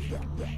Get ready.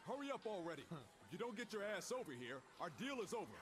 Hurry up already. If you don't get your ass over here, our deal is over.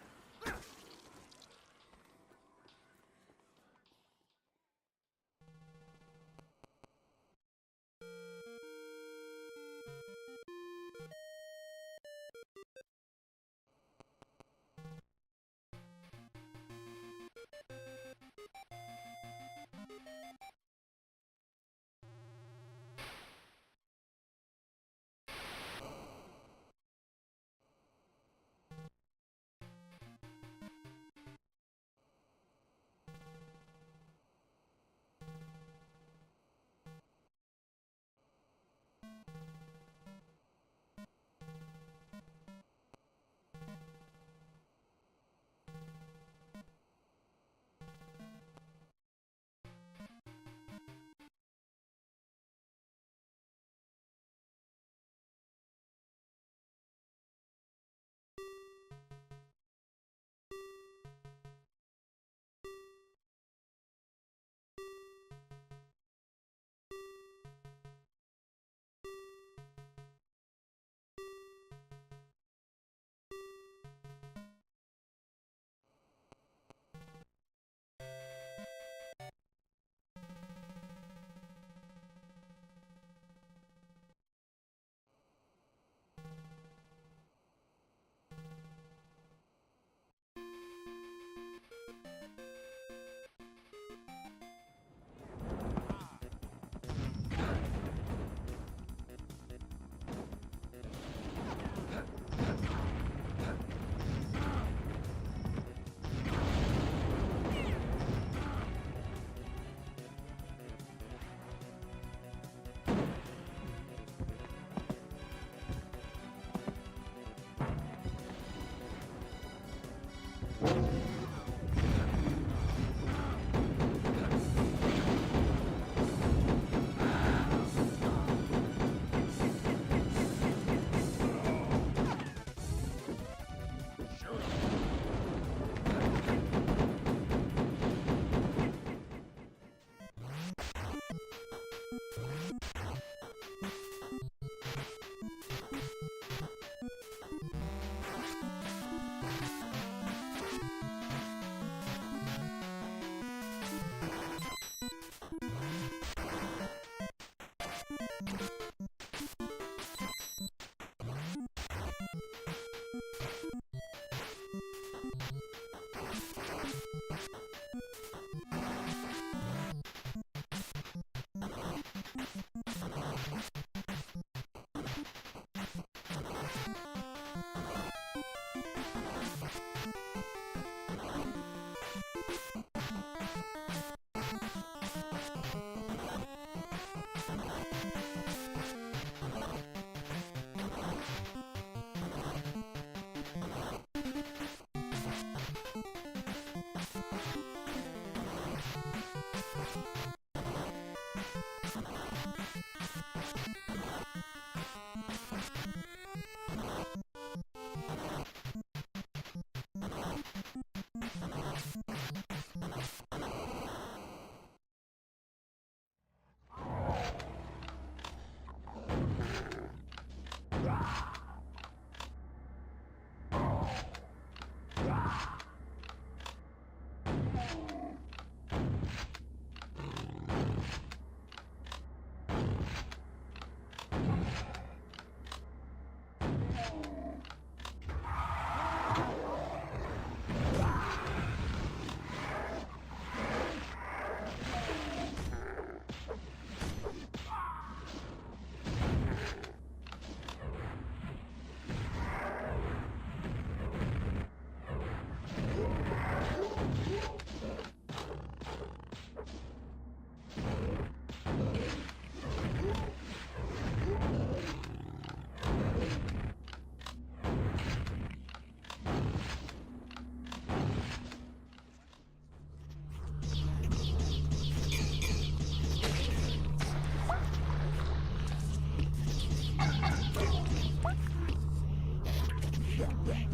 Get ready.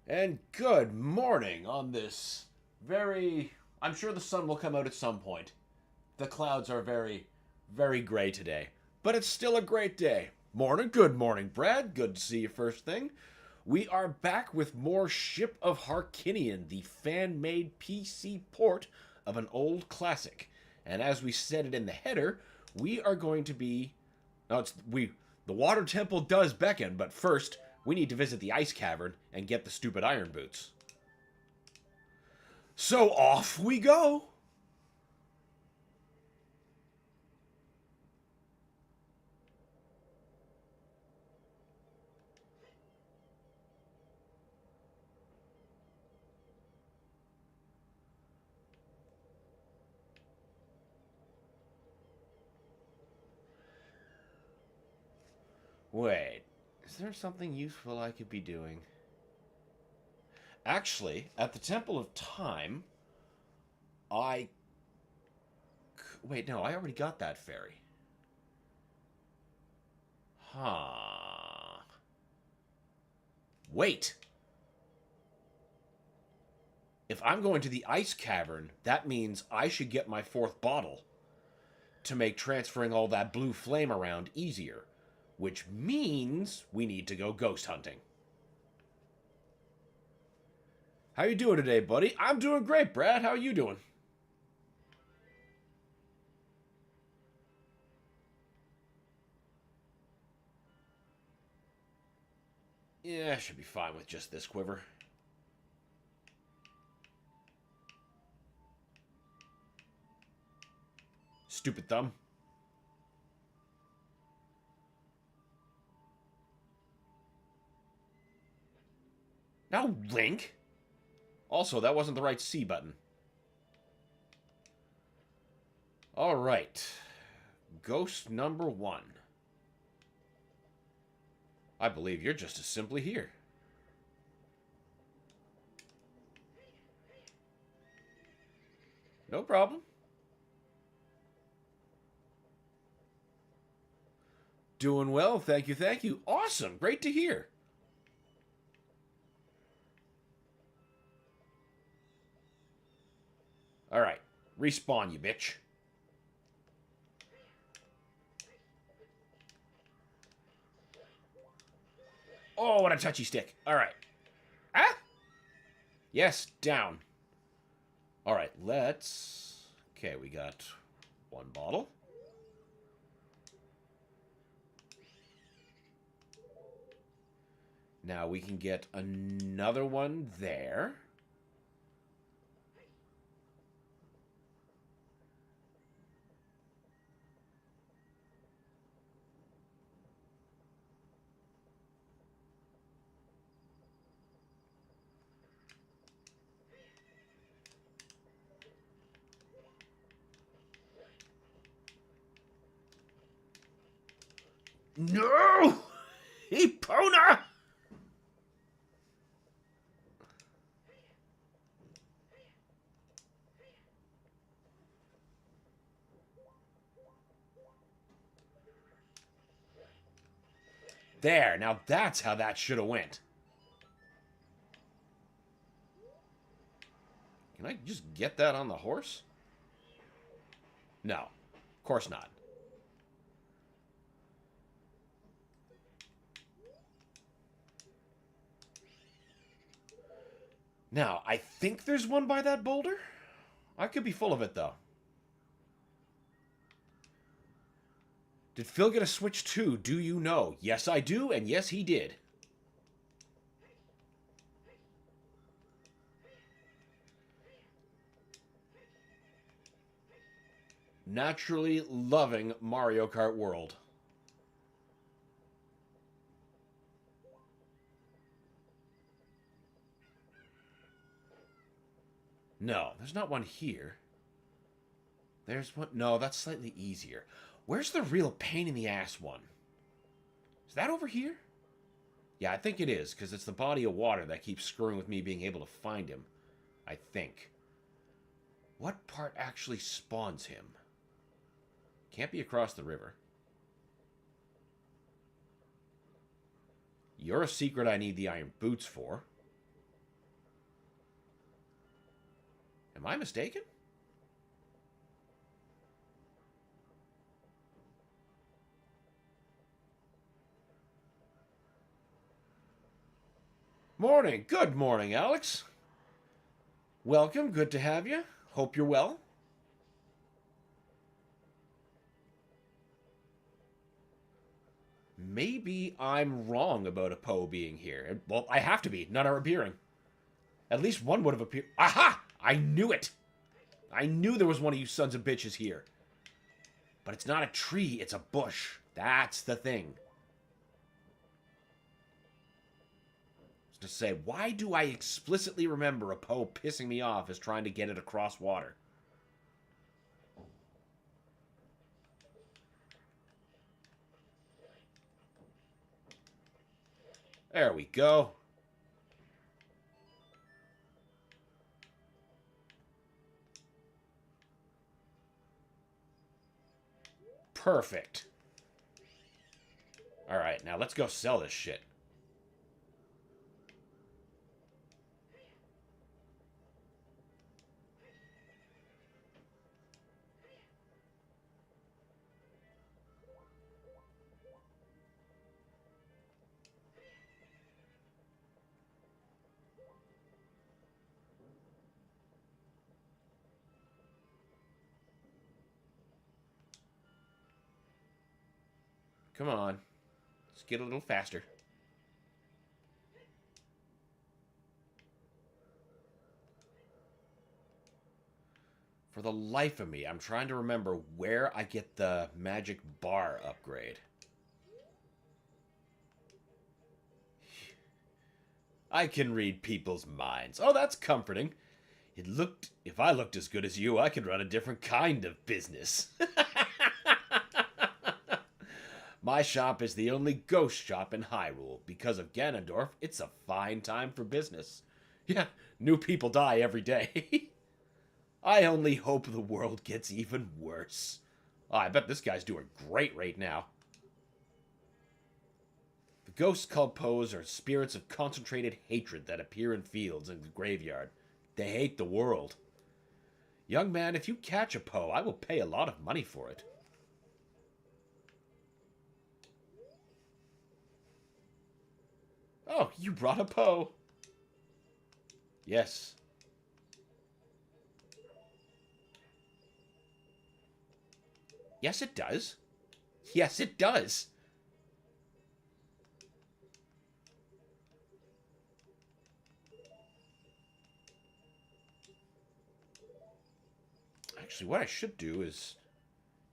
And good morning on this I'm sure the sun will come out at some point. The clouds are very, very gray today, but it's still a great day. Good morning, Brad. Good to see you first thing. We are back with more Ship of Harkinian, the fan-made PC port of an old classic. And as we said it in the header, we are going to be... the water temple does beckon, but first, we need to visit the ice cavern and get the stupid iron boots. So off we go! Wait, is there something useful I could be doing? Actually, at the Temple of Time, wait, no, I already got that fairy. Huh. Wait! If I'm going to the ice cavern, that means I should get my 4th bottle to make transferring all that blue flame around easier. Which means we need to go ghost hunting. How you doing today, buddy? I'm doing great, Brad. How are you doing? Yeah, I should be fine with just this quiver. Stupid thumb. Now, Link! Also, that wasn't the right C button. Alright. Ghost number 1. I believe you're just as simply here. No problem. Doing well, thank you, thank you. Awesome, great to hear. Alright, respawn, you bitch. Oh, what a touchy stick. Alright. Ah! Yes, down. Alright, let's... Okay, we got 1 bottle. Now we can get another one there. No! Epona! There, now that's how that should have went. Can I just get that on the horse? No, of course not. Now, I think there's one by that boulder. I could be full of it, though. Did Phil get a Switch too? Do you know? Yes, I do, and yes, he did. naturally loving Mario Kart World. No, there's not one here. There's one. No, that's slightly easier. Where's the real pain in the ass one? Is that over here? Yeah, I think it is, because it's the body of water that keeps screwing with me being able to find him. I think. What part actually spawns him? Can't be across the river. You're a secret I need the iron boots for. Am I mistaken? Morning. Good morning, Alex. Welcome. Good to have you. Hope you're well. Maybe I'm wrong about a Poe being here. Well, I have to be. None are appearing. At least one would have appeared. Aha! I knew it! I knew there was one of you sons of bitches here. But it's not a tree, it's a bush. That's the thing. To say, why do I explicitly remember a Poe pissing me off as trying to get it across water? There we go. Perfect. Alright, now let's go sell this shit. Come on. Let's get a little faster. For the life of me, I'm trying to remember where I get the magic bar upgrade. I can read people's minds. Oh, that's comforting. If I looked as good as you, I could run a different kind of business. My shop is the only ghost shop in Hyrule. Because of Ganondorf, it's a fine time for business. Yeah, new people die every day. I only hope the world gets even worse. Oh, I bet this guy's doing great right now. The ghosts called Poes are spirits of concentrated hatred that appear in fields and the graveyard. They hate the world. Young man, if you catch a Poe, I will pay a lot of money for it. Oh, you brought a Poe. Yes. Yes, it does. Yes, it does. Actually, what I should do is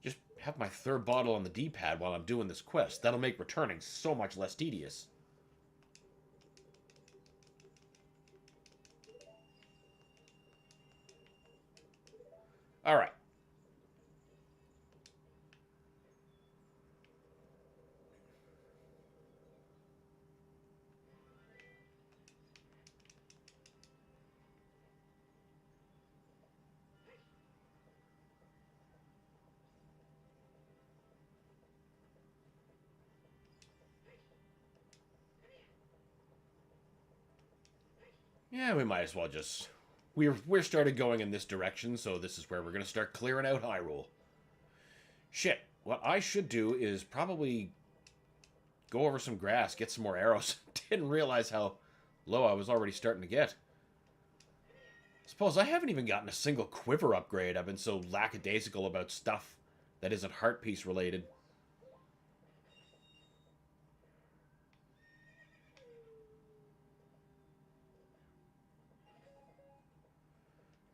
just have my third bottle on the D-pad while I'm doing this quest. That'll make returning so much less tedious. Alright. Yeah, we might as well just... We're started going in this direction, so this is where we're going to start clearing out Hyrule. Shit. What I should do is probably go over some grass, get some more arrows. Didn't realize how low I was already starting to get. Suppose I haven't even gotten a single quiver upgrade. I've been so lackadaisical about stuff that isn't heart piece related.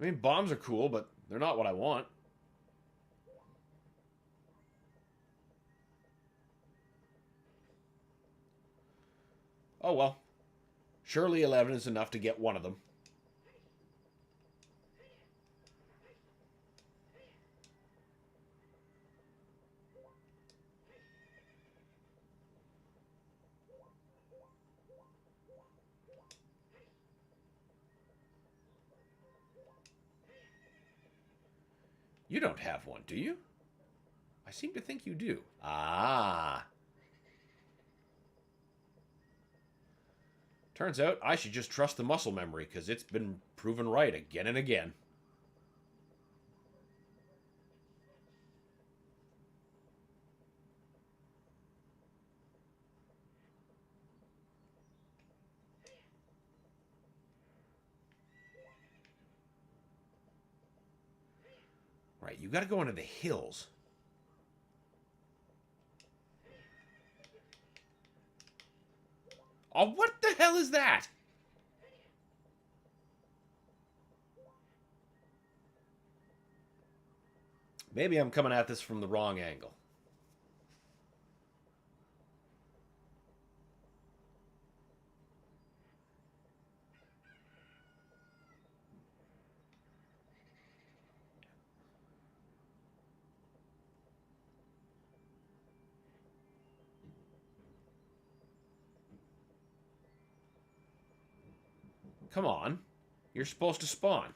I mean, bombs are cool, but they're not what I want. Oh well. Surely 11 is enough to get one of them. You don't have one, do you? I seem to think you do. Ah. Turns out I should just trust the muscle memory, because it's been proven right again and again. Right, you gotta go into the hills. Oh, what the hell is that? Maybe I'm coming at this from the wrong angle. Come on. You're supposed to spawn.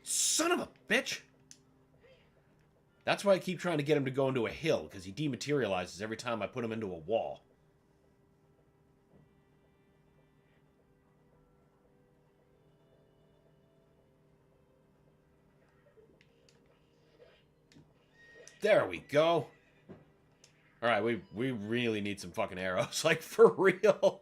Son of a bitch! That's why I keep trying to get him to go into a hill, because he dematerializes every time I put him into a wall. There we go. Alright, we really need some fucking arrows. Like, for real.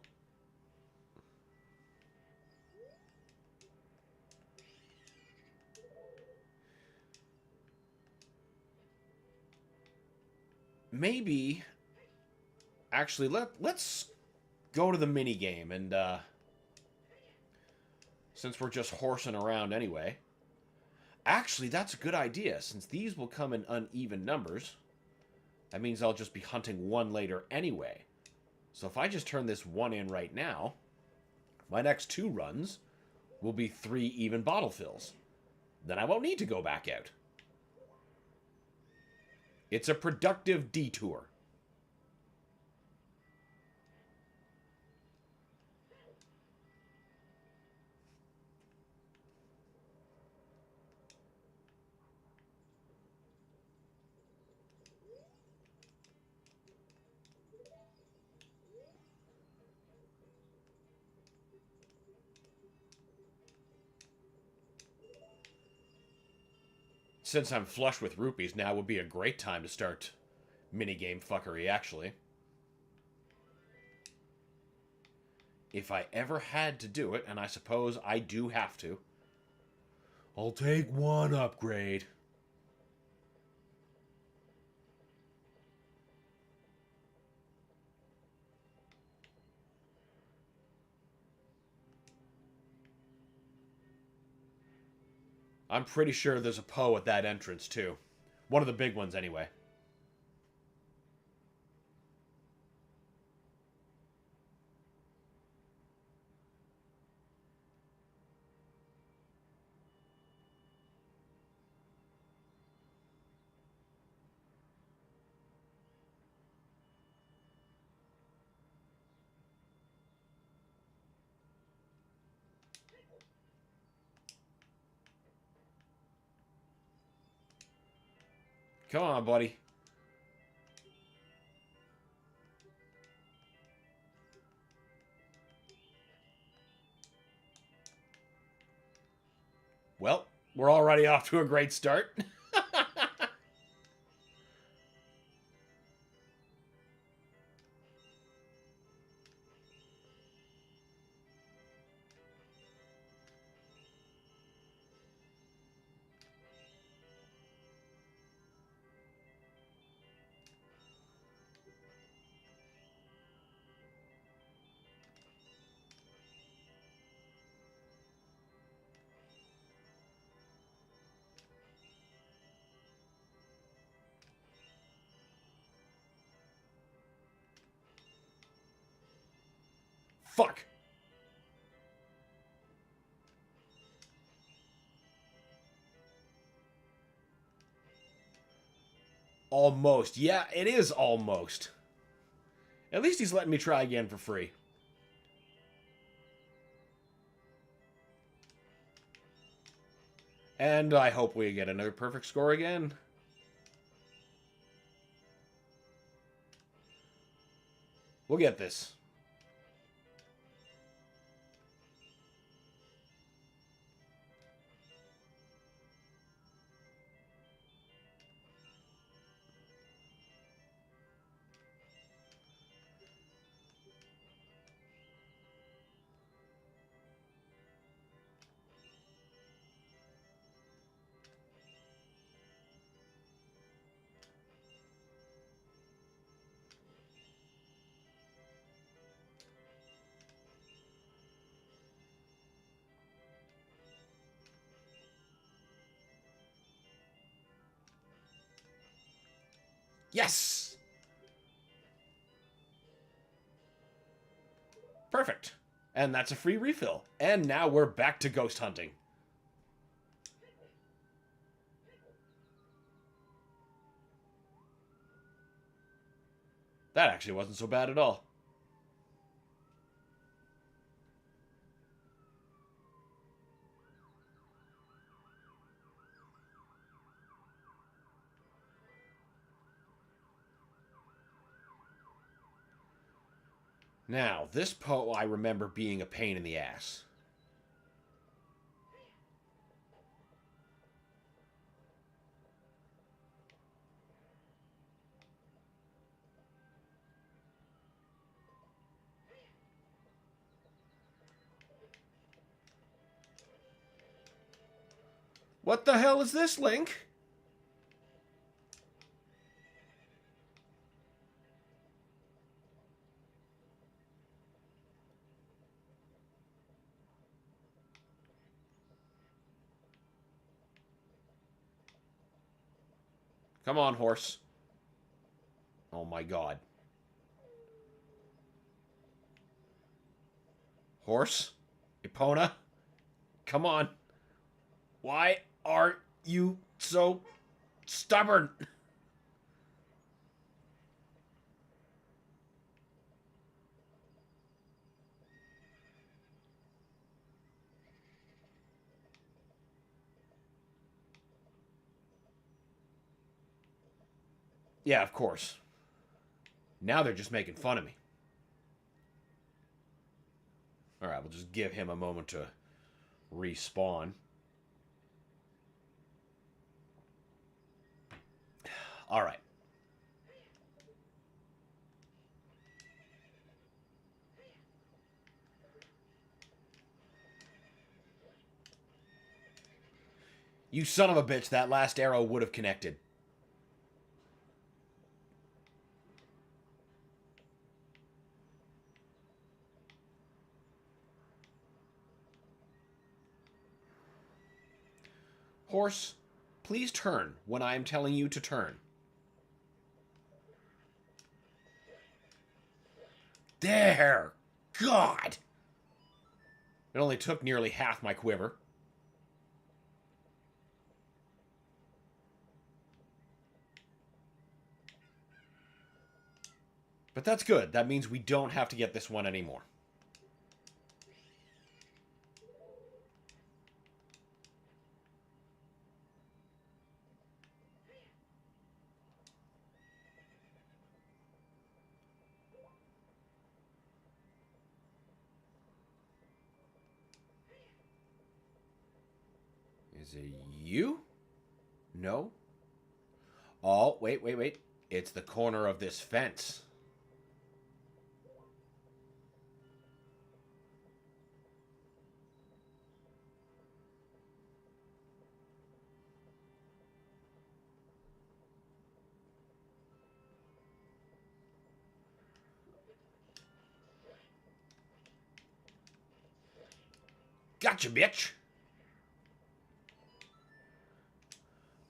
Maybe... Actually, let's go to the mini game, and, since we're just horsing around anyway. Actually, that's a good idea, since these will come in uneven numbers. That means I'll just be hunting one later anyway. So if I just turn this one in right now, my next 2 runs will be 3 even bottle fills. Then I won't need to go back out. It's a productive detour. Since I'm flush with rupees, now would be a great time to start minigame fuckery, actually. If I ever had to do it, and I suppose I do have to, I'll take 1 upgrade. I'm pretty sure there's a Poe at that entrance, too. One of the big ones, anyway. Come on, buddy. Well, we're already off to a great start. Fuck! Almost. Yeah, it is almost. At least he's letting me try again for free. And I hope we get another perfect score again. We'll get this. Yes! Perfect. And that's a free refill. And now we're back to ghost hunting. That actually wasn't so bad at all. Now, this Poe I remember being a pain in the ass. What the hell is this, Link? Come on, horse. Oh my god. Horse? Epona? Come on. Why are you so stubborn? Yeah, of course. Now they're just making fun of me. Alright, we'll just give him a moment to respawn. Alright. You son of a bitch, that last arrow would have connected. Horse, please turn when I am telling you to turn. There! God! It only took nearly half my quiver. But that's good. That means we don't have to get this one anymore. Is it you? No? Oh, wait. It's the corner of this fence. Gotcha, bitch!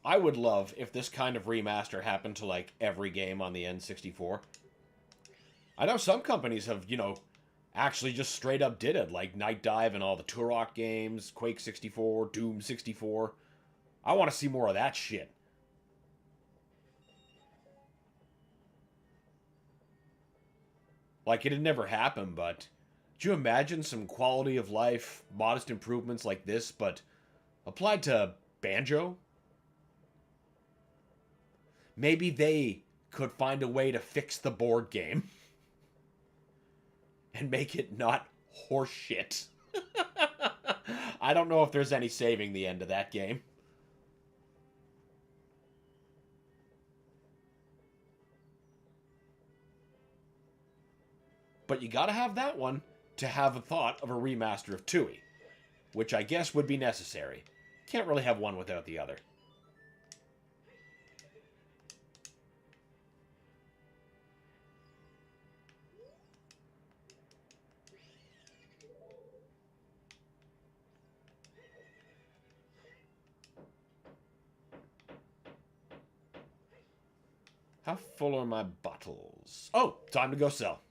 I would love if this kind of remaster happened to, like, every game on the N64. I know some companies have, actually just straight up did it, like Night Dive and all the Turok games, Quake 64, Doom 64. I want to see more of that shit. Like, it had never happened, but could you imagine some quality of life, modest improvements like this, but applied to Banjo? Maybe they could find a way to fix the board game and make it not horseshit. I don't know if there's any saving the end of that game. But you gotta have that one to have a thought of a remaster of Tui, which I guess would be necessary. Can't really have one without the other. How full are my bottles? Oh, time to go sell.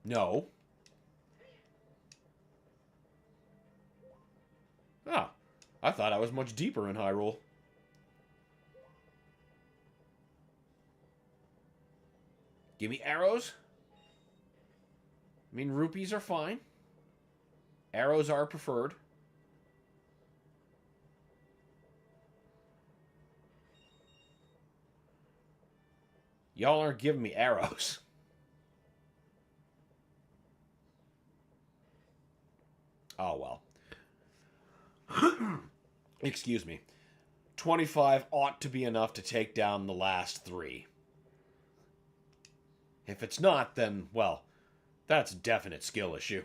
No. Ah, I thought I was much deeper in Hyrule. Give me arrows. I mean, rupees are fine. Arrows are preferred. Y'all aren't giving me arrows. Oh, well. Excuse me. 25 ought to be enough to take down the last 3. If it's not, then, well, that's a definite skill issue.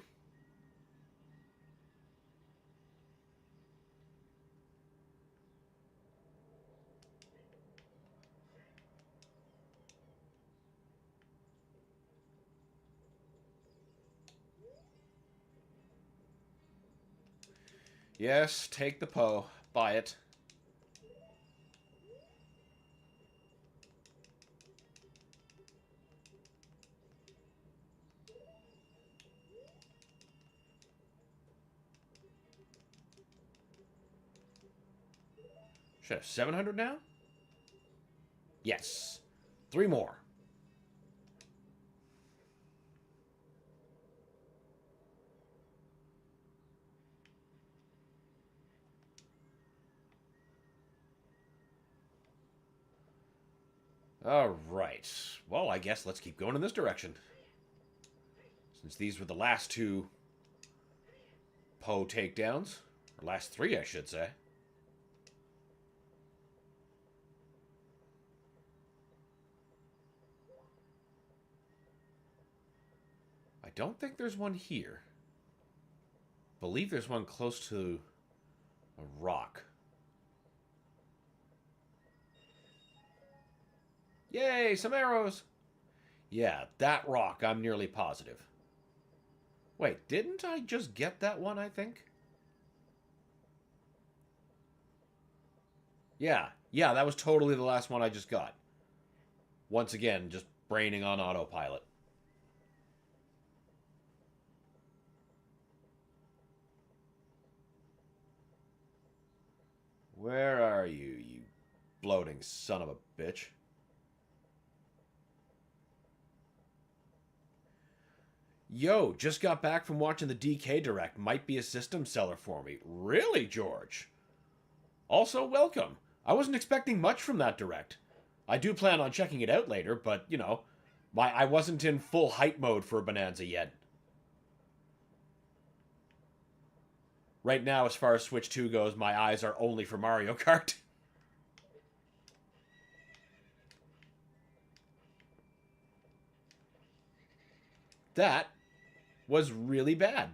Yes, take the Poe. Buy it. Should I have 700 now? Yes. 3 more. Alright. Well, I guess let's keep going in this direction. Since these were the last 2 Poe takedowns. Or last 3, I should say. I don't think there's one here. I believe there's one close to a rock. Yay, some arrows! Yeah, that rock, I'm nearly positive. Wait, didn't I just get that one, I think? Yeah, that was totally the last one I just got. Once again, just braining on autopilot. Where are you, you bloating son of a bitch? Yo, just got back from watching the DK Direct. Might be a system seller for me. Really, George? Also, welcome. I wasn't expecting much from that Direct. I do plan on checking it out later, but, you know, I wasn't in full hype mode for Bonanza yet. Right now, as far as Switch 2 goes, my eyes are only for Mario Kart. That was really bad.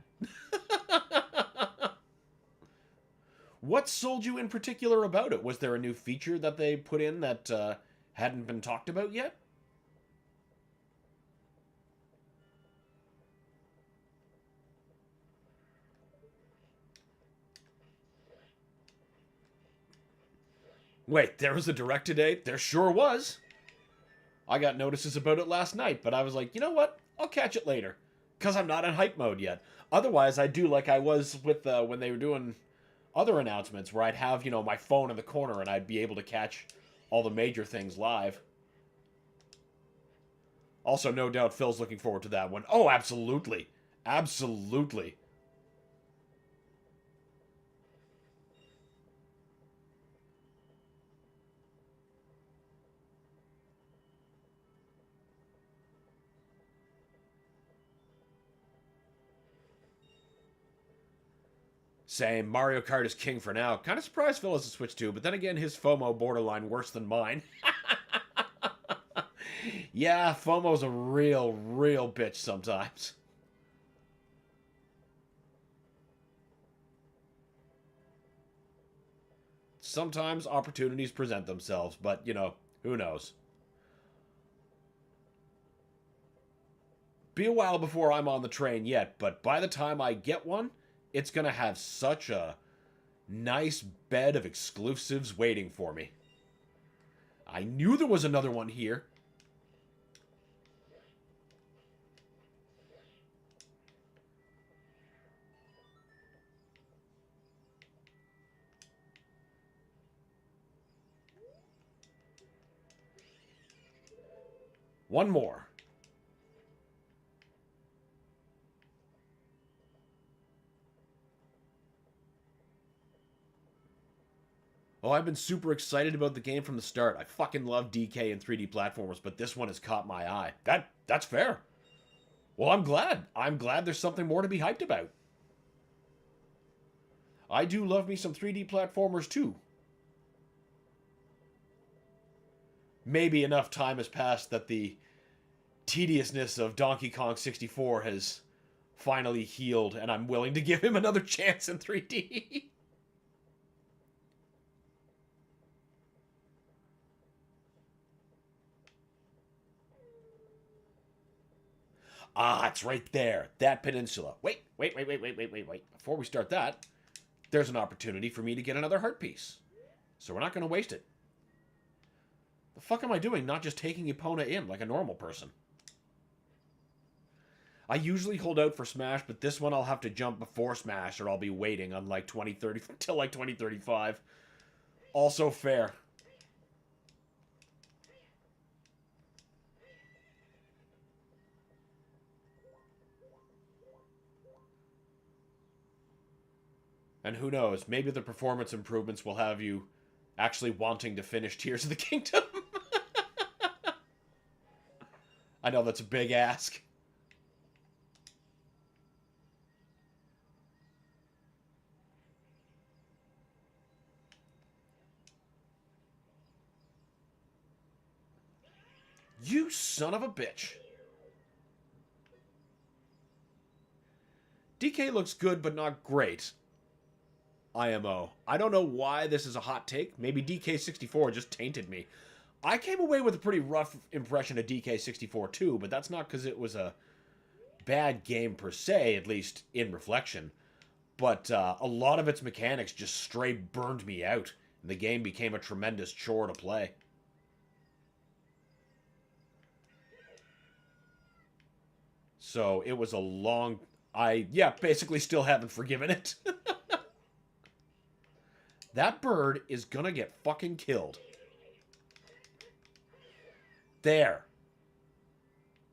What sold you in particular about it? Was there a new feature that they put in that hadn't been talked about yet? Wait, there was a Direct today? There sure was. I got notices about it last night, but I was like, you know what? I'll catch it later. Because I'm not in hype mode yet. Otherwise, I do like I was with when they were doing other announcements where I'd have, my phone in the corner and I'd be able to catch all the major things live. Also, no doubt Phil's looking forward to that one. Oh, absolutely. Absolutely. Same. Mario Kart is king for now. Kind of surprised Phil has a Switch too, but then again, his FOMO borderline worse than mine. Yeah, FOMO's a real, real bitch sometimes. Sometimes opportunities present themselves, but, who knows? Be a while before I'm on the train yet, but by the time I get one, it's gonna have such a nice bed of exclusives waiting for me. I knew there was another one here. One more. Oh, I've been super excited about the game from the start. I fucking love DK and 3D platformers, but this one has caught my eye. That's fair. Well, I'm glad. I'm glad there's something more to be hyped about. I do love me some 3D platformers too. Maybe enough time has passed that the tediousness of Donkey Kong 64 has finally healed, and I'm willing to give him another chance in 3D. Ah, it's right there. That peninsula. Wait. Before we start that, there's an opportunity for me to get another heart piece. So we're not going to waste it. The fuck am I doing not just taking Epona in like a normal person? I usually hold out for Smash, but this one I'll have to jump before Smash or I'll be waiting on like 2030 until like 2035. Also fair. And who knows, maybe the performance improvements will have you actually wanting to finish Tears of the Kingdom. I know that's a big ask. You son of a bitch. DK looks good, but not great. IMO. I don't know why this is a hot take. Maybe DK64 just tainted me. I came away with a pretty rough impression of DK64 too, but that's not because it was a bad game per se, at least in reflection. But a lot of its mechanics just straight burned me out, and the game became a tremendous chore to play. So it was a long... basically still haven't forgiven it. That bird is gonna get fucking killed. There.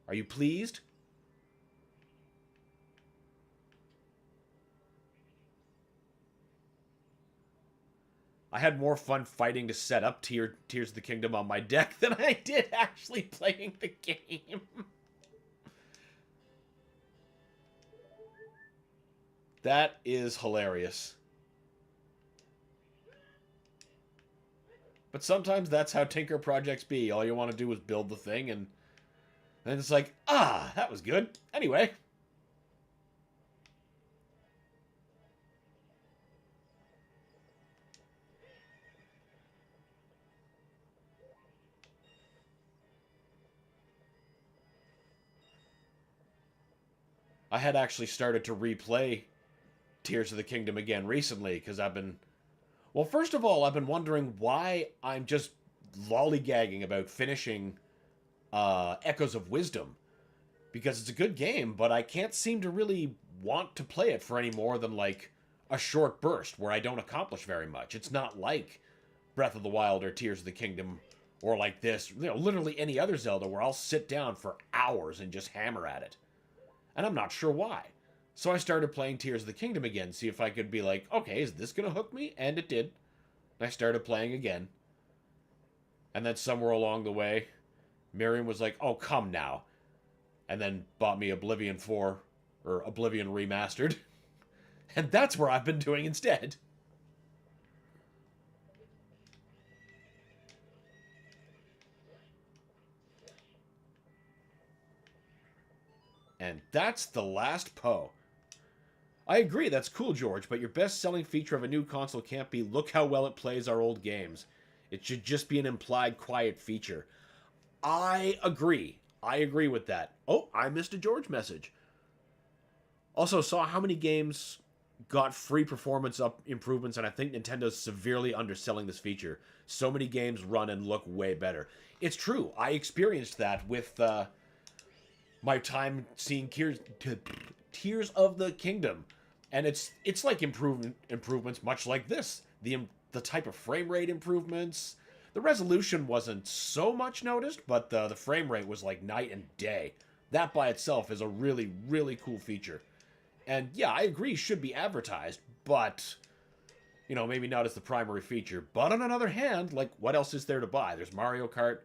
Are you pleased? I had more fun fighting to set up Tears of the Kingdom on my deck than I did actually playing the game. That is hilarious. But sometimes that's how Tinker projects be. All you want to do is build the thing, and then it's like, that was good. Anyway. I had actually started to replay Tears of the Kingdom again recently, because I've been... Well, first of all, I've been wondering why I'm just lollygagging about finishing Echoes of Wisdom. because it's a good game, but I can't seem to really want to play it for any more than like a short burst where I don't accomplish very much. It's not like Breath of the Wild or Tears of the Kingdom or like this, literally any other Zelda where I'll sit down for hours and just hammer at it. And I'm not sure why. So I started playing Tears of the Kingdom again, see if I could be like, okay, is this going to hook me? And it did. And I started playing again. And then somewhere along the way, Miriam was like, oh, come now. And then bought me Oblivion 4, or Oblivion Remastered. And that's where I've been doing instead. And that's the last Poe. I agree, that's cool, George, but your best-selling feature of a new console can't be, look how well it plays our old games. It should just be an implied quiet feature. I agree. I agree with that. Oh, I missed a George message. Also saw how many games got free performance up improvements, and I think Nintendo's severely underselling this feature. So many games run and look way better. It's true. I experienced that with my time seeing Tears of the Kingdom. And it's like improvements much like this. The type of frame rate improvements. The resolution wasn't so much noticed, but the frame rate was like night and day. That by itself is a really, really cool feature. And yeah, I agree, should be advertised, but, you know, maybe not as the primary feature. But on another hand, like, what else is there to buy? There's Mario Kart,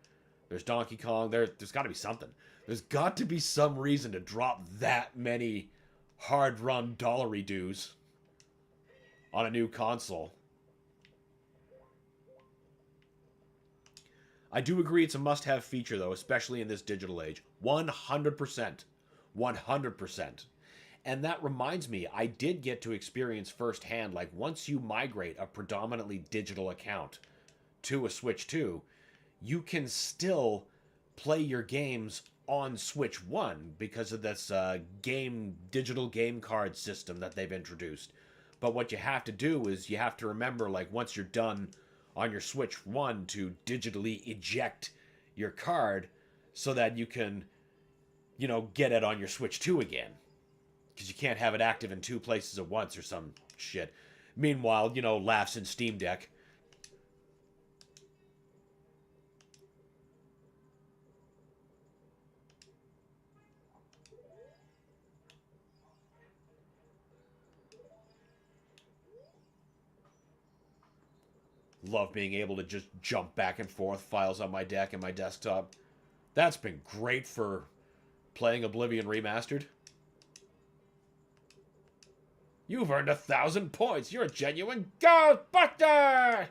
there's Donkey Kong, there's got to be something. There's got to be some reason to drop that many hard-run dollary dues on a new console. I do agree it's a must-have feature, though, especially in this digital age. 100%. 100%. And that reminds me, I did get to experience firsthand, like, once you migrate a predominantly digital account to a Switch 2, you can still play your games on Switch 1 because of this digital game card system that they've introduced. But what you have to do is you have to remember, like, once you're done on your Switch 1 to digitally eject your card so that you can, you know, get it on your Switch 2 again. Because you can't have it active in two places at once or some shit. Meanwhile, you know, laughs in Steam Deck. Love being able to just jump back and forth files on my deck and my desktop. That's been great for playing Oblivion Remastered. You've earned 1,000 points. You're a genuine Ghostbuster!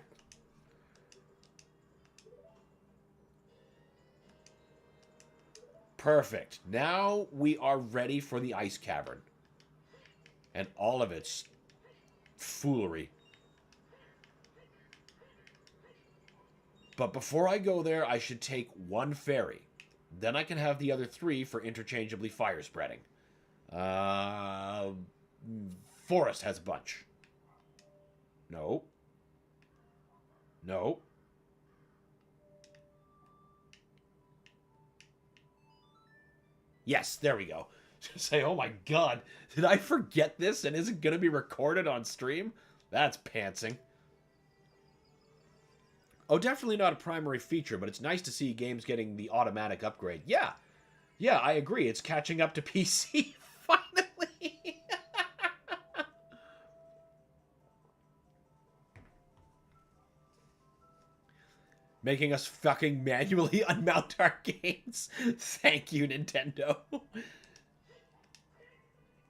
Perfect. Now we are ready for the ice cavern. And all of its foolery. But before I go there, I should take one fairy. Then I can have the other 3 for interchangeably fire spreading. Forest has a bunch. No. No. Yes, there we go. Say, oh my god, did I forget this and is it going to be recorded on stream? That's pantsing. Oh, definitely not a primary feature, but it's nice to see games getting the automatic upgrade. Yeah. Yeah, I agree. It's catching up to PC, finally. Making us fucking manually unmount our games. Thank you, Nintendo.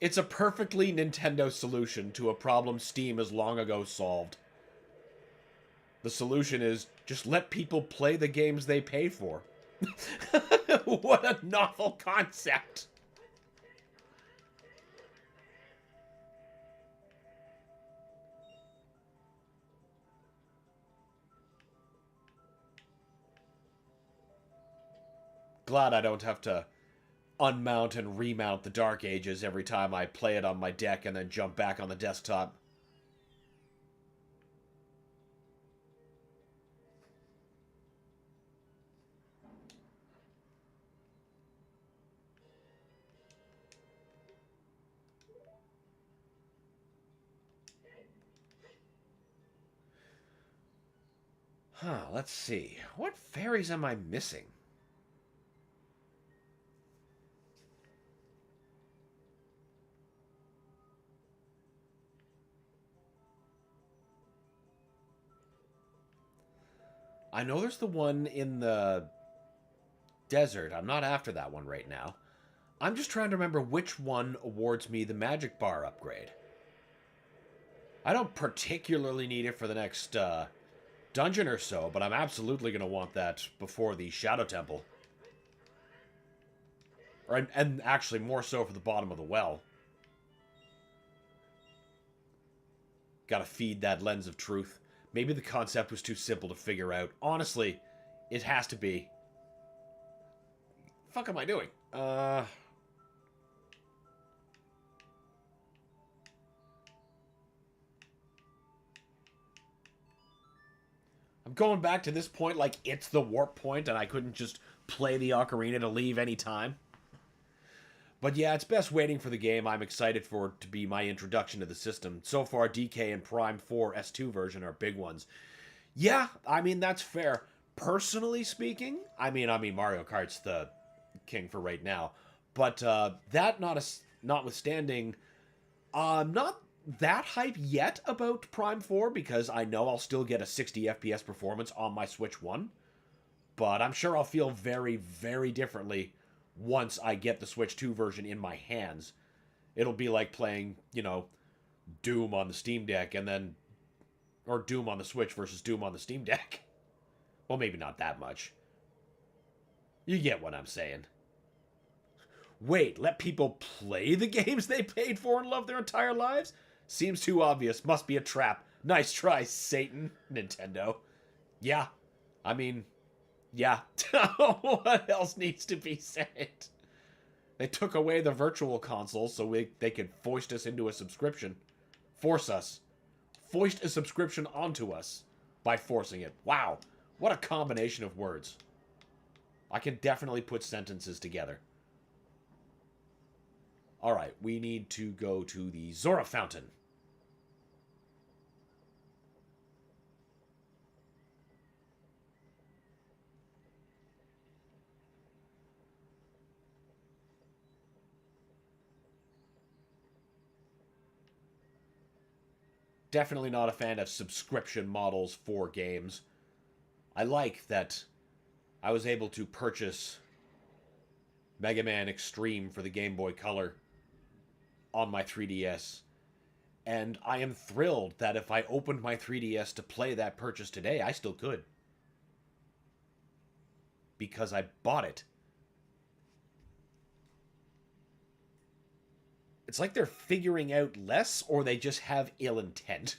It's a perfectly Nintendo solution to a problem Steam has long ago solved. The solution is just let people play the games they pay for. What a novel concept. Glad I don't have to unmount and remount the Dark Ages every time I play it on my deck and then jump back on the desktop. Huh, let's see. What fairies am I missing? I know there's the one in the desert. I'm not after that one right now. I'm just trying to remember which one awards me the magic bar upgrade. I don't particularly need it for the next dungeon or so, but I'm absolutely going to want that before the Shadow Temple. And actually more so for the bottom of the well. Gotta feed that lens of truth. Maybe the concept was too simple to figure out. Honestly, it has to be. The fuck am I doing? I'm going back to this point like it's the warp point and I couldn't just play the ocarina to leave any time. But yeah, it's best waiting for the game. I'm excited for it to be my introduction to the system. So far, DK and Prime 4 S2 version are big ones. Yeah, I mean, that's fair. Personally speaking, I mean Mario Kart's the king for right now. But that notwithstanding, I'm not that hype yet about Prime 4 because I know I'll still get a 60 FPS performance on my Switch 1. But I'm sure I'll feel very, very differently once I get the Switch 2 version in my hands. It'll be like playing, Doom on the Steam Deck and then... Or Doom on the Switch versus Doom on the Steam Deck. Well, maybe not that much. You get what I'm saying. Wait, let people play the games they paid for and love their entire lives? Seems too obvious. Must be a trap. Nice try, Satan. Nintendo. Yeah. I mean... Yeah. What else needs to be said? They took away the virtual console so they could foist us into a subscription. Force us. Foist a subscription onto us by forcing it. Wow. What a combination of words. I can definitely put sentences together. Alright, we need to go to the Zora Fountain. Definitely not a fan of subscription models for games. I like that I was able to purchase Mega Man Extreme for the Game Boy Color on my 3DS. And I am thrilled that if I opened my 3DS to play that purchase today, I still could. Because I bought it. It's like they're figuring out less, or they just have ill intent.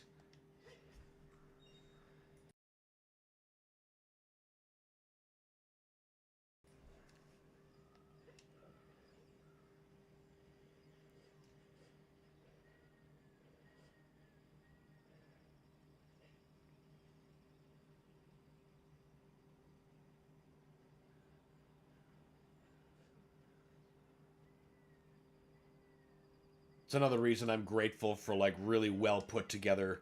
It's another reason I'm grateful for, like, really well put together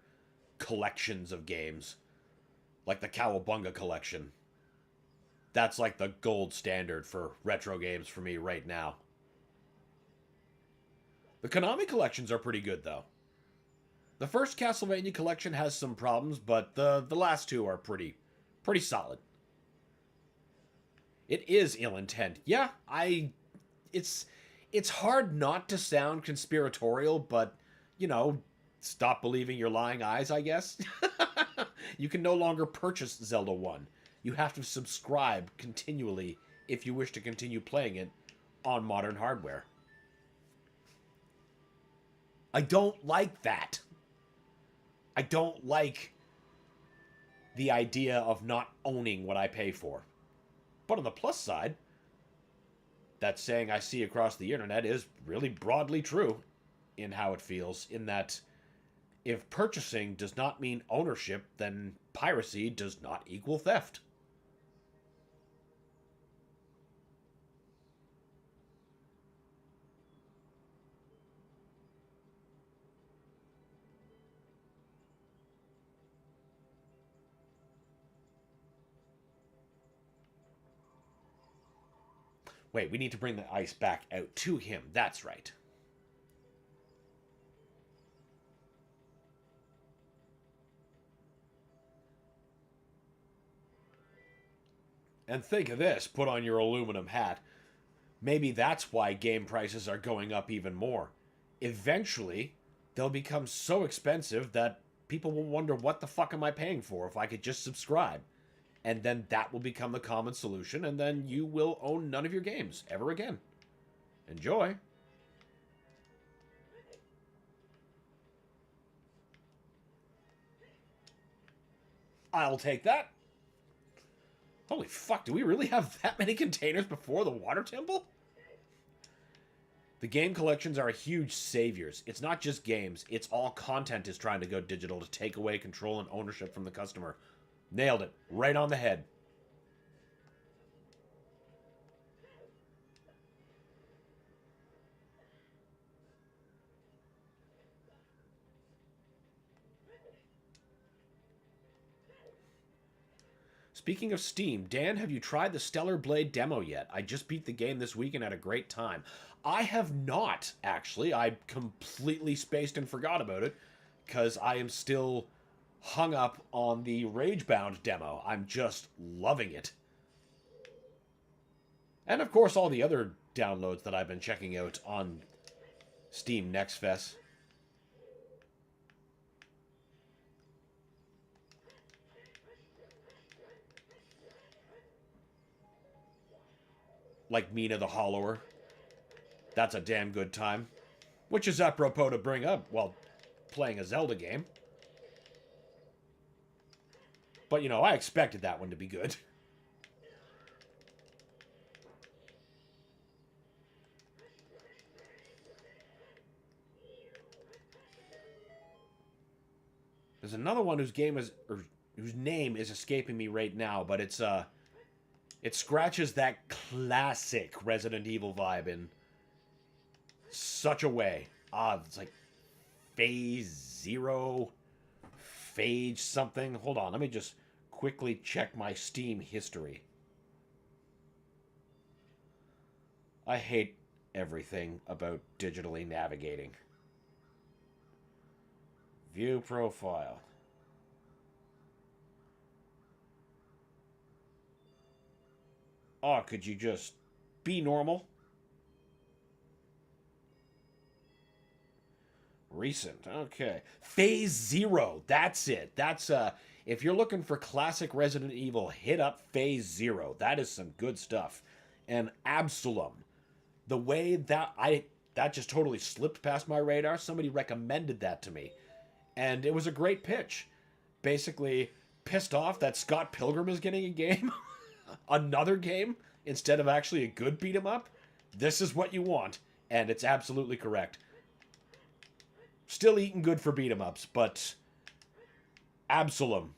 collections of games. Like the Cowabunga collection. That's like the gold standard for retro games for me right now. The Konami collections are pretty good, though. The first Castlevania collection has some problems, but the last two are pretty solid. It is ill intent. Yeah, it's hard not to sound conspiratorial, but, stop believing your lying eyes, I guess. You can no longer purchase Zelda 1. You have to subscribe continually if you wish to continue playing it on modern hardware. I don't like that. I don't like the idea of not owning what I pay for. But on the plus side, that saying I see across the internet is really broadly true in how it feels, in that if purchasing does not mean ownership, then piracy does not equal theft. Wait, we need to bring the ice back out to him. That's right. And think of this, put on your aluminum hat. Maybe that's why game prices are going up even more. Eventually, they'll become so expensive that people will wonder what the fuck am I paying for if I could just subscribe. And then that will become the common solution, and then you will own none of your games ever again. Enjoy. I'll take that. Holy fuck, do we really have that many containers before the water temple? The game collections are huge saviors. It's not just games, it's all content is trying to go digital to take away control and ownership from the customer. Nailed it. Right on the head. Speaking of Steam, Dan, have you tried the Stellar Blade demo yet? I just beat the game this week and had a great time. I have not, actually. I completely spaced and forgot about it because I am still hung up on the Ragebound demo. I'm just loving it. And of course, all the other downloads that I've been checking out on Steam Next Fest. Like Mina the Hollower. That's a damn good time. Which is apropos to bring up while playing a Zelda game. But, you know, I expected that one to be good. There's another one whose whose name is escaping me right now, but it's it scratches that classic Resident Evil vibe in such a way. It's like Phase Zero, Phage something. Hold on, let me just quickly check my Steam history. I hate everything about digitally navigating. View profile. Oh, could you just be normal? Recent. Okay. Phase Zero. That's it. That's if you're looking for classic Resident Evil, hit up Phase Zero. That is some good stuff. And Absalom. The way that just totally slipped past my radar. Somebody recommended that to me. And it was a great pitch. Basically pissed off that Scott Pilgrim is getting a game. Another game instead of actually a good beat 'em up. This is what you want, and it's absolutely correct. Still eating good for beat 'em ups, but Absalom.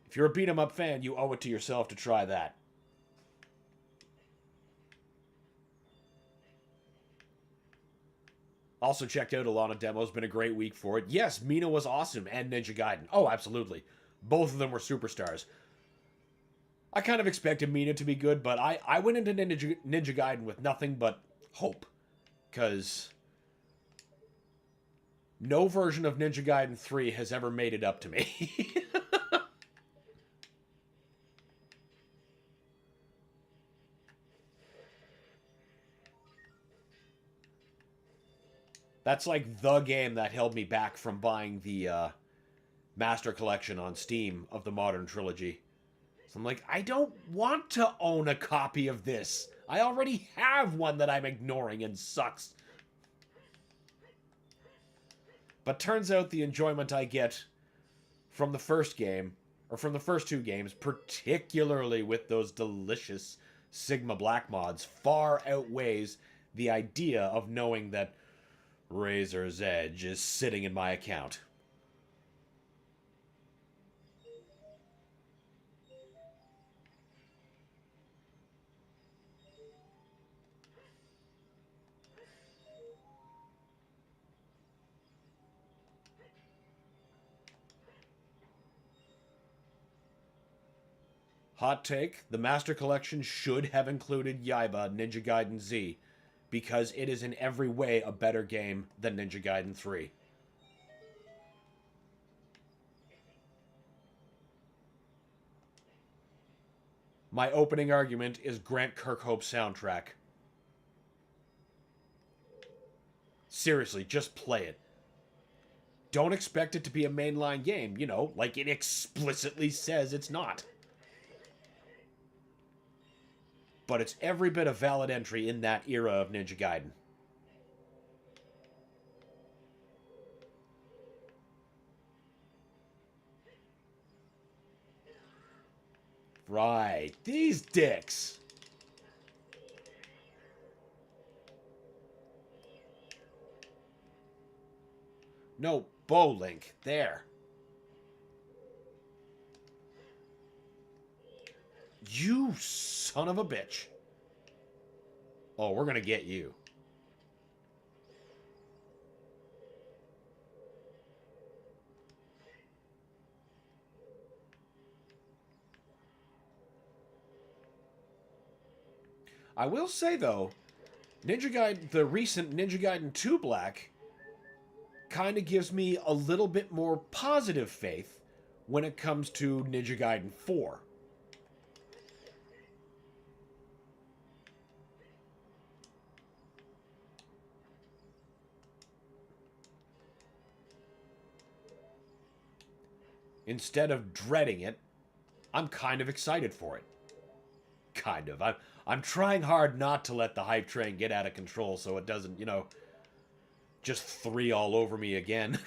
If you're a beat 'em up fan, you owe it to yourself to try that. Also checked out a lot of demos. Been a great week for it. Yes, Mina was awesome, and Ninja Gaiden. Oh, absolutely. Both of them were superstars. I kind of expected Mina to be good, but I went into Ninja Gaiden with nothing but hope. Because no version of Ninja Gaiden 3 has ever made it up to me. That's like the game that held me back from buying the Master Collection on Steam of the Modern Trilogy. So I'm like, I don't want to own a copy of this. I already have one that I'm ignoring and sucks. But turns out the enjoyment I get from the first game, or from the first two games, particularly with those delicious Sigma Black mods, far outweighs the idea of knowing that Razor's Edge is sitting in my account. Hot take, the Master Collection should have included Yaiba Ninja Gaiden Z, because it is in every way a better game than Ninja Gaiden 3. My opening argument is Grant Kirkhope's soundtrack. Seriously, just play it. Don't expect it to be a mainline game, you know, like it explicitly says it's not. But it's every bit a valid entry in that era of Ninja Gaiden. Right, these dicks. No, Bow Link, there. You son of a bitch. Oh, we're gonna get you. I will say, though, Ninja Gaiden, the recent Ninja Gaiden 2 Black kind of gives me a little bit more positive faith when it comes to Ninja Gaiden 4. Instead of dreading it, I'm kind of excited for it. Kind of. I'm trying hard not to let the hype train get out of control so it doesn't, you know, just 3 all over me again.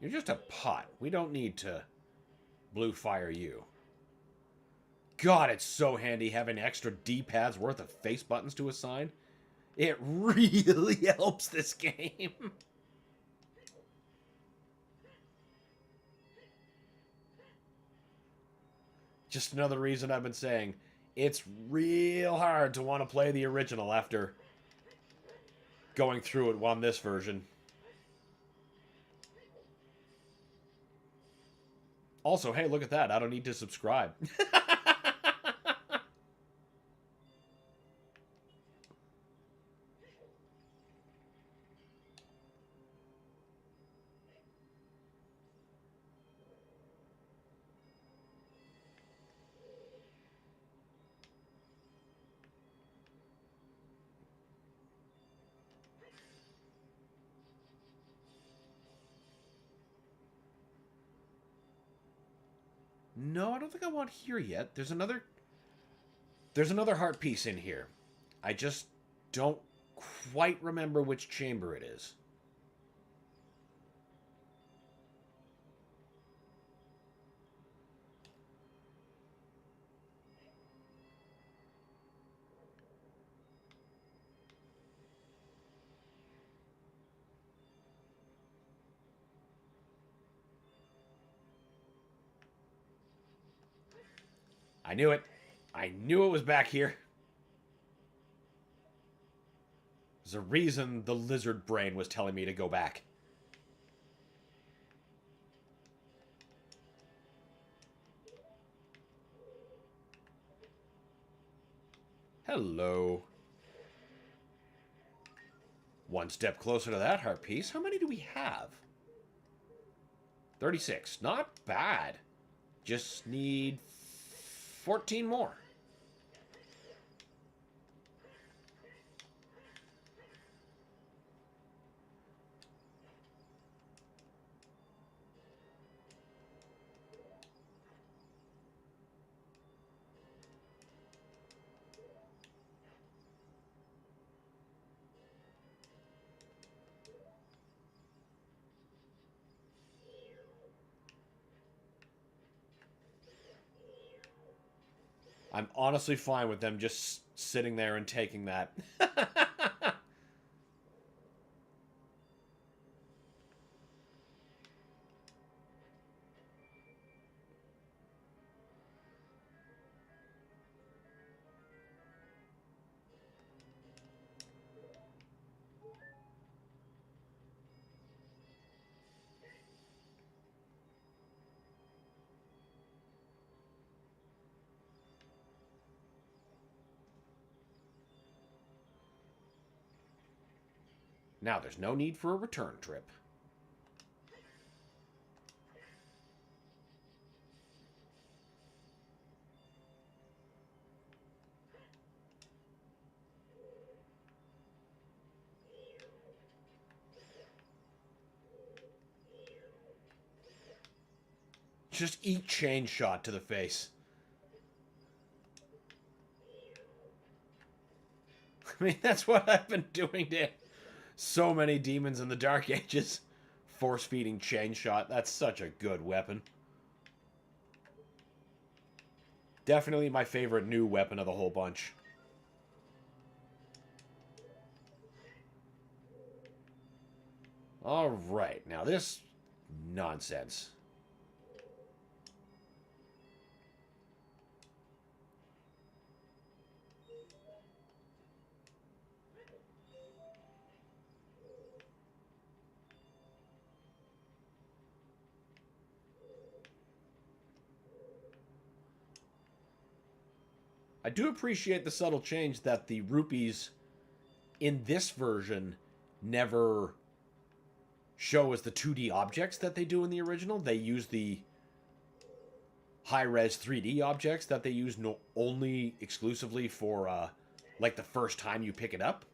You're just a pot. We don't need to blue fire you. God, it's so handy having extra D-pads worth of face buttons to assign. It really helps this game. Just another reason I've been saying it's real hard to want to play the original after going through it on this version. Also, hey, look at that. I don't need to subscribe. No, I don't think I want here yet. There's another heart piece in here. I just don't quite remember which chamber it is. I knew it. I knew it was back here. There's a reason the lizard brain was telling me to go back. Hello. One step closer to that heart piece. How many do we have? 36. Not bad. Just need 14 more. I'm honestly fine with them just sitting there and taking that. Now there's no need for a return trip. Just eat chain shot to the face. I mean, that's what I've been doing to so many demons in the Dark Ages. Force feeding chain shot. That's such a good weapon. Definitely my favorite new weapon of the whole bunch. Alright, now this nonsense. I do appreciate the subtle change that the rupees in this version never show as the 2D objects that they do in the original. They use the high-res 3D objects that they use only exclusively for, like, the first time you pick it up.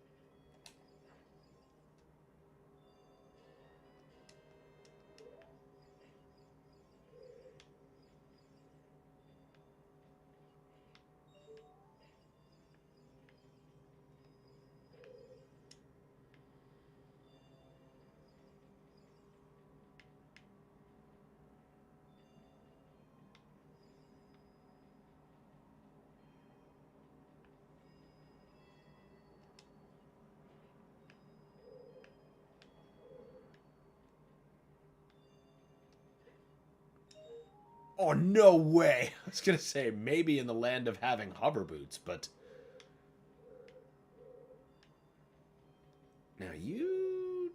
Oh, no way! I was gonna say, maybe in the land of having hover boots, but... Now you...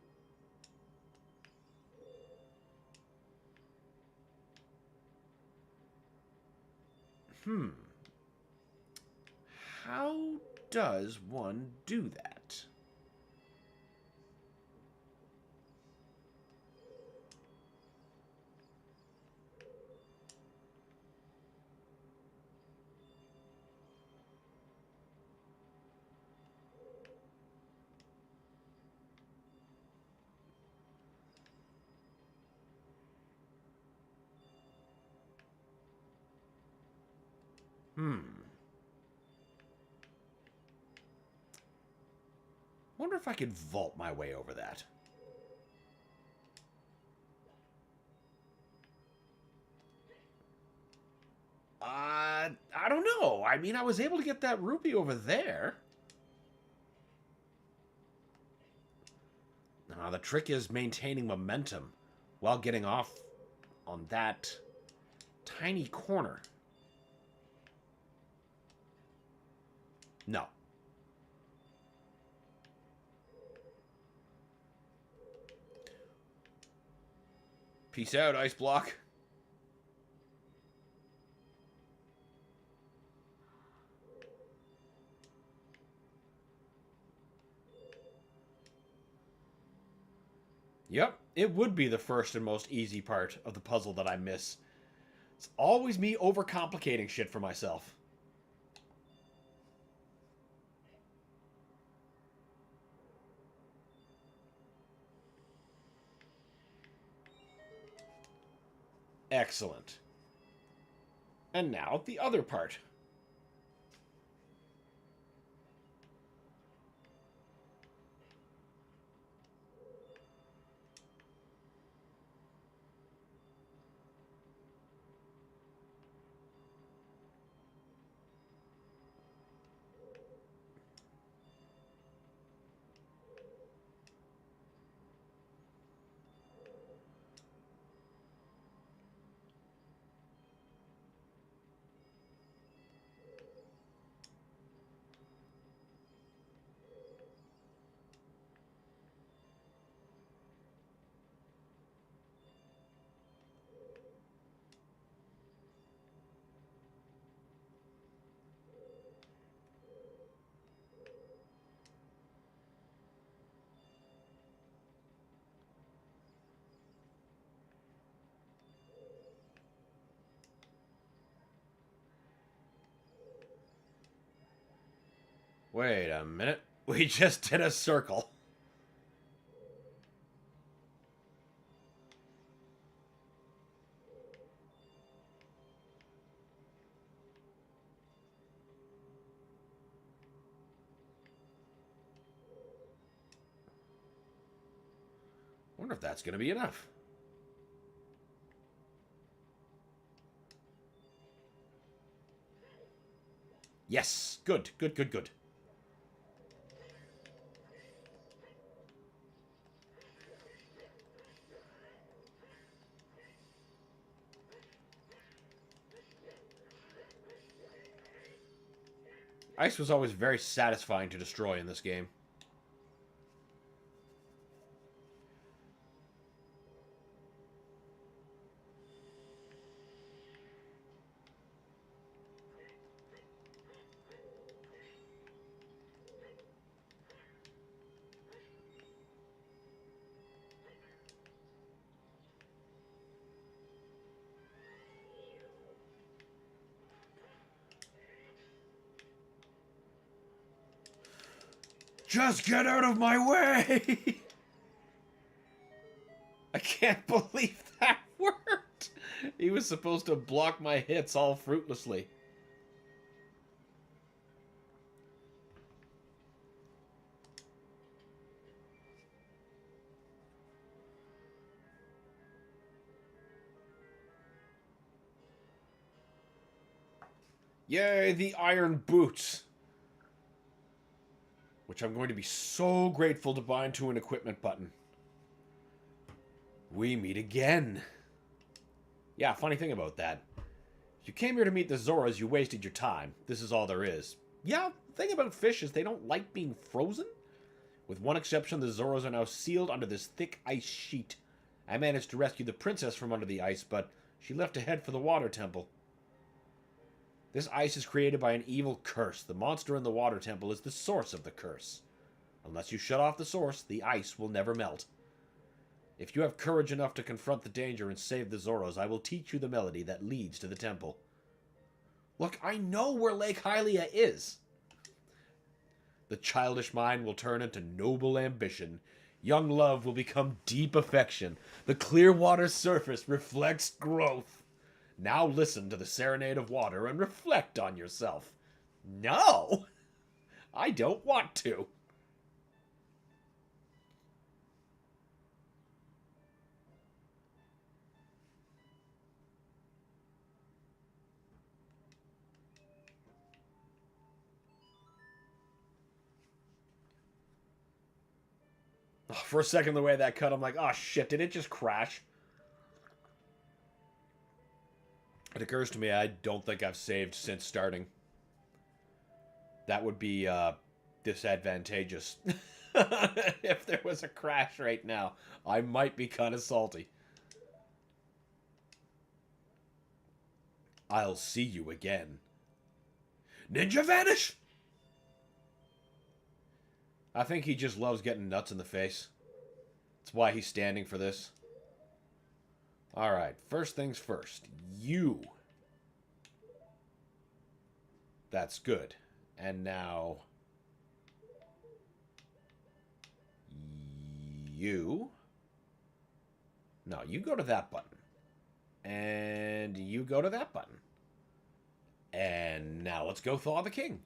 How does one do that? Wonder if I could vault my way over that. I don't know. I mean, I was able to get that rupee over there. The trick is maintaining momentum while getting off on that tiny corner. No. Peace out, ice block. Yep, it would be the first and most easy part of the puzzle that I miss. It's always me overcomplicating shit for myself. Excellent. And now the other part. Wait a minute. We just did a circle. Wonder if that's going to be enough. Yes. Good, good, good, good. Ice was always very satisfying to destroy in this game. Just get out of my way! I can't believe that worked! He was supposed to block my hits all fruitlessly. Yay, the iron boots! Which I'm going to be so grateful to bind to an equipment button. We meet again. Yeah, funny thing about that. If you came here to meet the Zoras, you wasted your time. This is all there is. Yeah, the thing about fish is they don't like being frozen. With one exception, the Zoras are now sealed under this thick ice sheet. I managed to rescue the princess from under the ice, but she left to head for the water temple. This ice is created by an evil curse. The monster in the water temple is the source of the curse. Unless you shut off the source, the ice will never melt. If you have courage enough to confront the danger and save the Zoros, I will teach you the melody that leads to the temple. Look, I know where Lake Hylia is. The childish mind will turn into noble ambition. Young love will become deep affection. The clear water surface reflects growth. Now listen to the serenade of water and reflect on yourself. No! I don't want to. For a second, the way that cut, I'm like, oh shit, did it just crash? It occurs to me I don't think I've saved since starting. That would be disadvantageous. If there was a crash right now, I might be kind of salty. I'll see you again. Ninja vanish! I think he just loves getting nuts in the face. That's why he's standing for this. Alright, first things first. You. That's good. And now... you. No, you go to that button. And you go to that button. And now let's go thaw the king.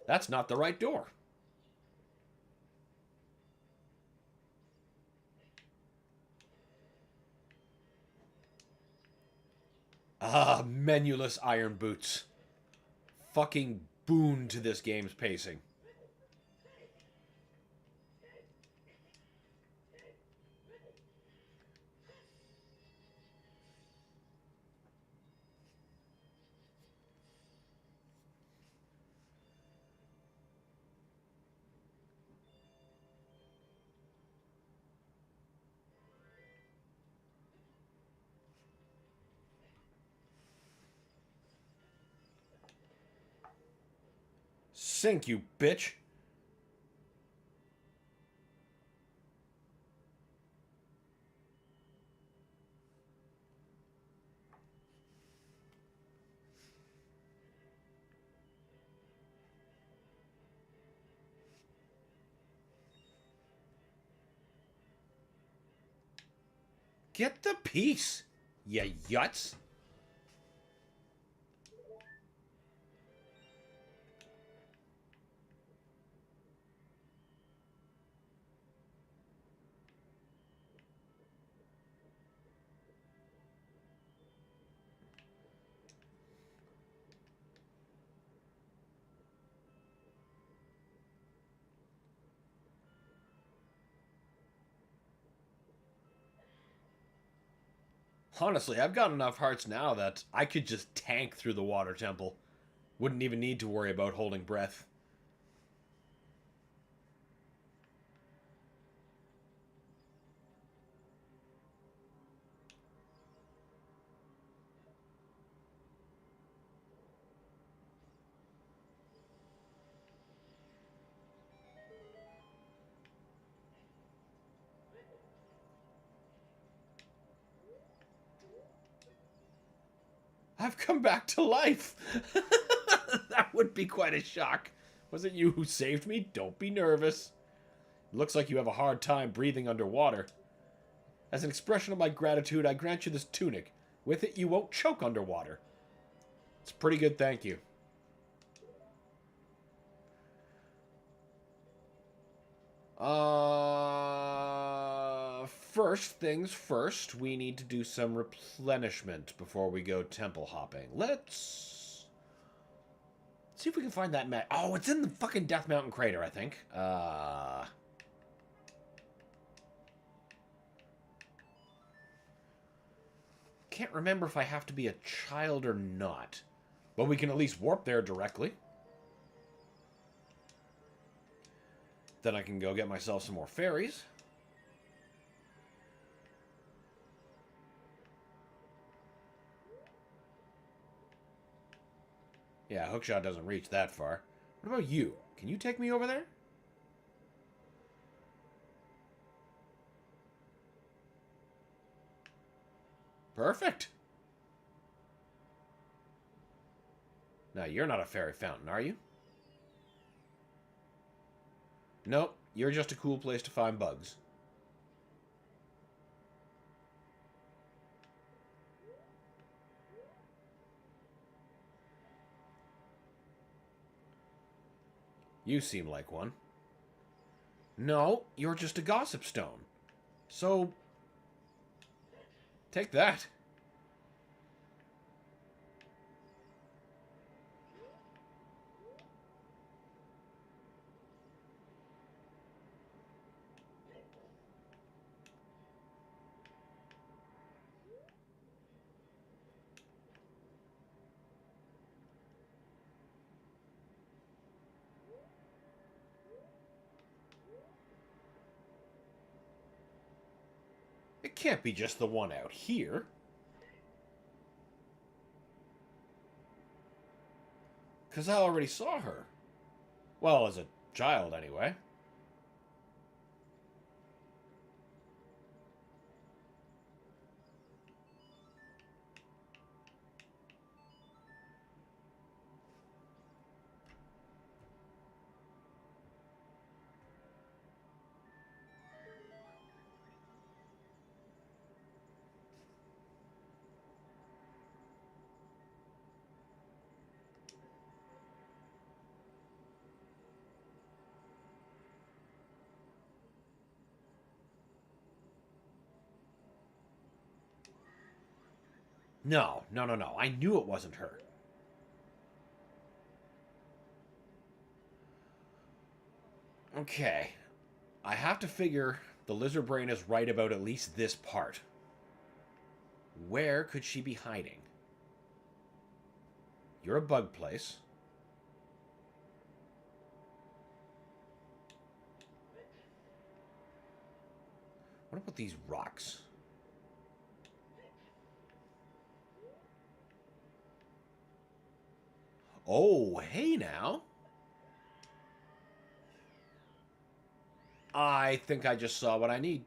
That's not the right door. Ah, menuless iron boots. Fucking boon to this game's pacing. Sink, you bitch. Get the piece, ya yuts. Honestly, I've got enough hearts now that I could just tank through the water temple. Wouldn't even need to worry about holding breath. I've come back to life! That would be quite a shock. Was it you who saved me? Don't be nervous. It looks like you have a hard time breathing underwater. As an expression of my gratitude, I grant you this tunic. With it, you won't choke underwater. It's pretty good, thank you. First things first, we need to do some replenishment before we go temple hopping. Let's see if we can find that map. Oh, it's in the fucking Death Mountain crater, I think. Can't remember if I have to be a child or not. But we can at least warp there directly. Then I can go get myself some more fairies. Yeah, hookshot doesn't reach that far. What about you? Can you take me over there? Perfect. Now, you're not a fairy fountain, are you? Nope, you're just a cool place to find bugs. You seem like one. No, you're just a gossip stone. So, take that. It can't be just the one out here. Because I already saw her. Well, as a child, anyway. No. I knew it wasn't her. Okay. I have to figure the lizard brain is right about at least this part. Where could she be hiding? You're a bug place. What about these rocks? Oh, hey now. I think I just saw what I need.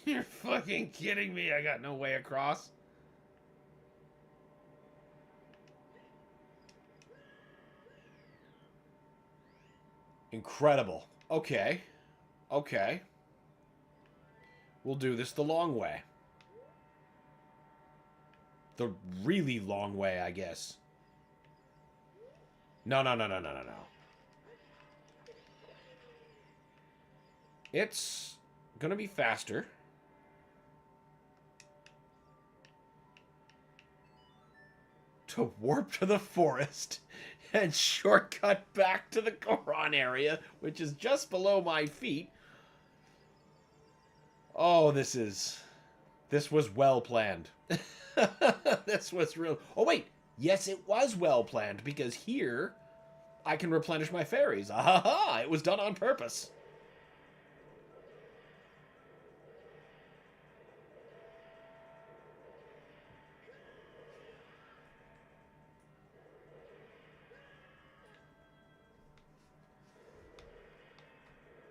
You're fucking kidding me. I got no way across. Incredible. Okay. Okay. We'll do this the long way. The really long way, I guess. No, no, no, no, no, no, no. It's gonna be faster. To warp to the forest and shortcut back to the Goron area, which is just below my feet. Oh, this was well planned. This was real. Oh, wait. Yes, it was well planned, because here I can replenish my fairies. Ahaha! It was done on purpose.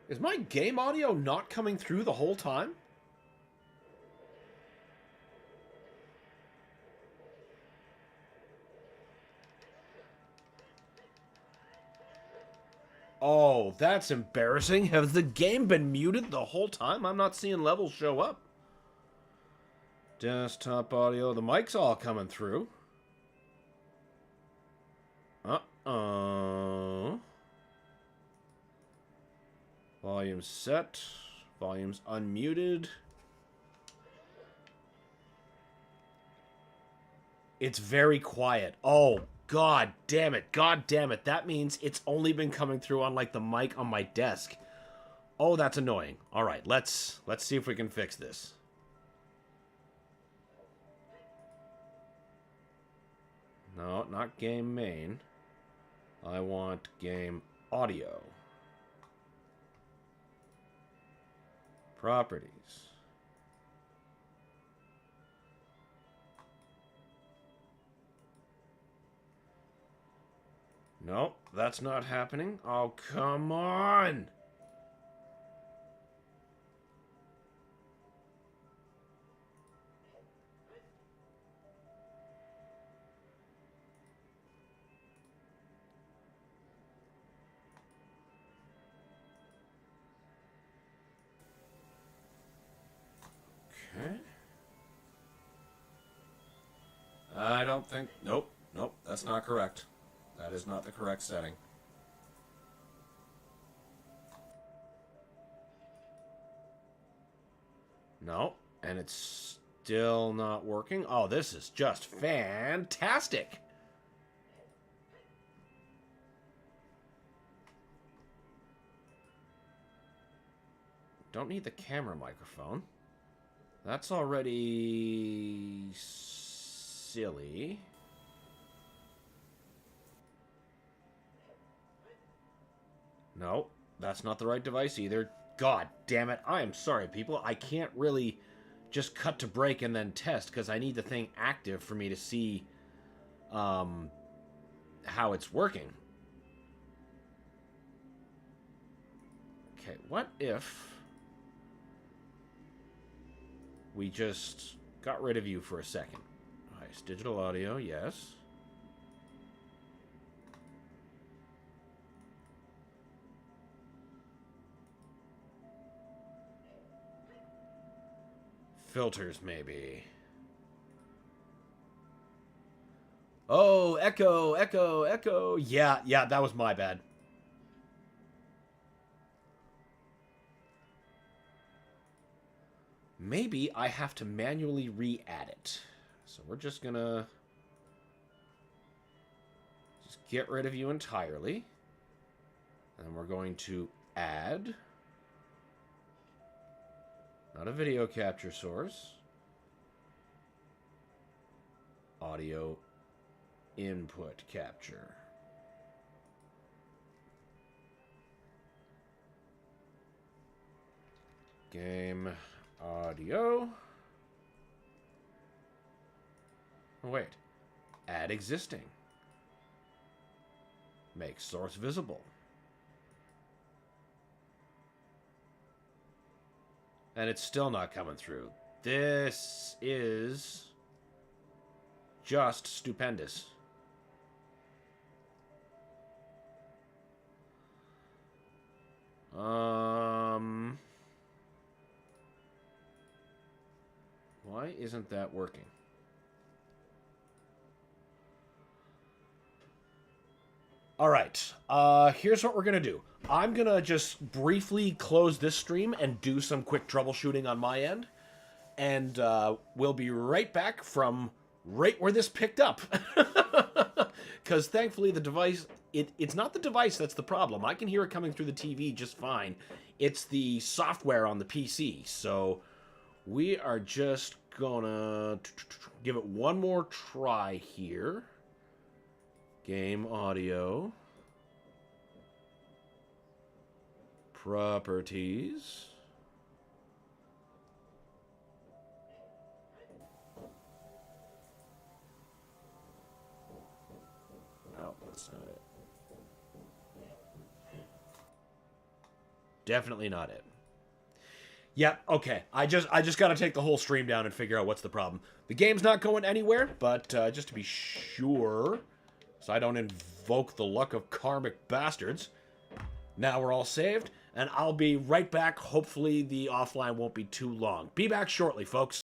Is my game audio not coming through the whole time? Oh, that's embarrassing. Has the game been muted the whole time? I'm not seeing levels show up. Desktop audio. The mic's all coming through. Uh-oh. Volume set. Volume's unmuted. It's very quiet. Oh, god damn it. God damn it. That means it's only been coming through on, like, the mic on my desk. Oh, that's annoying. Alright, let's see if we can fix this. No, not game main. I want game audio. Properties. Nope, that's not happening. Oh, come on! Okay. I don't think... Nope, nope, that's not correct. That is not the correct setting. No, and it's still not working. Oh, this is just fantastic. Don't need the camera microphone. That's already silly. No, that's not the right device either. God damn it. I am sorry, people. I can't really just cut to break and then test, because I need the thing active for me to see how it's working. Okay, what if we just got rid of you for a second? Nice. Digital audio, yes. Filters, maybe. Oh, echo, echo, echo. Yeah, that was my bad. Maybe I have to manually re-add it. So we're just gonna get rid of you entirely. And we're going to add... Not a video capture source. Audio input capture. Game audio. Oh, wait. Add existing. Make source visible. And it's still not coming through. This is just stupendous. Why isn't that working? All right, here's what we're going to do. I'm going to just briefly close this stream and do some quick troubleshooting on my end. And we'll be right back from right where this picked up. Because thankfully the device, it's not the device that's the problem. I can hear it coming through the TV just fine. It's the software on the PC. So we are just gonna give it one more try here. Game audio. Properties. Oh, that's not it. Definitely not it. Yeah, okay. I just got to take the whole stream down and figure out what's the problem. The game's not going anywhere, but just to be sure, so I don't invoke the luck of karmic bastards. Now we're all saved, and I'll be right back. Hopefully the offline won't be too long. Be back shortly, folks.